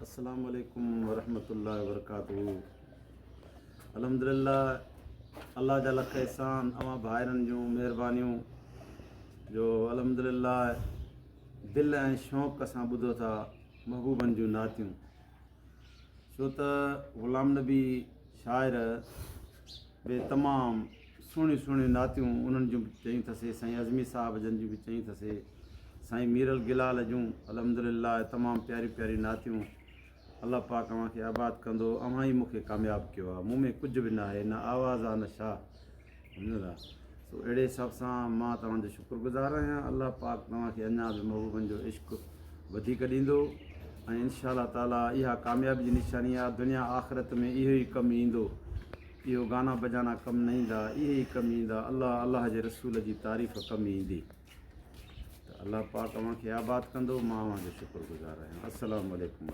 अस्सलाम वालेकुम वरहमतुल्लाहि वबरकातुहू। अल्हम्दुलिल्लाह, अल्लाह जा लख एहसान, अवां भाइरनि जूं महिरबानियूं जो अल्हम्दुलिल्लाह दिलि ऐं शौक़ सां ॿुधो था महबूबनि जूं नातियूं। छो त ग़ुलाम नबी शाइर बि तमामु सुहिणियूं नातियूं उन्हनि जूं बि चयूं अथसि, साईं अज़मी साहिब जन जूं बि चयूं अथसि, साईं मीरल गिलाल जूं अल्हम्दुलिल्लाह तमामु प्यारी नातियूं। अल्लाह पाक अव्हां खे आबाद कंदो, अव्हां ई मूंखे कामयाबु कयो आहे। मूं में कुझु बि न आहे, न आवाज़ आहे न छा, सम्झो था। सो अहिड़े हिसाब सां मां तव्हांजो शुक्रगुज़ार आहियां। अल्लाह पाक तव्हांखे अञा बि महबूबनि जो इश्क़ वधीक ॾींदो ऐं इंशा अल्लाह ताला इहा कामयाबी जी निशानी आहे। दुनिया आख़िरत में इहो ई कमु ईंदो, इहो गाना बजाना कमु न ईंदा, इहे ई कमु ईंदा। अल्लाह जे रसूल जी तारीफ़ कमु ईंदी। त अल्लाह पाक अव्हां खे आबाद कंदो, मां अव्हांजो शुक्रगुज़ार आहियां। अस्सलामु अलैकुम।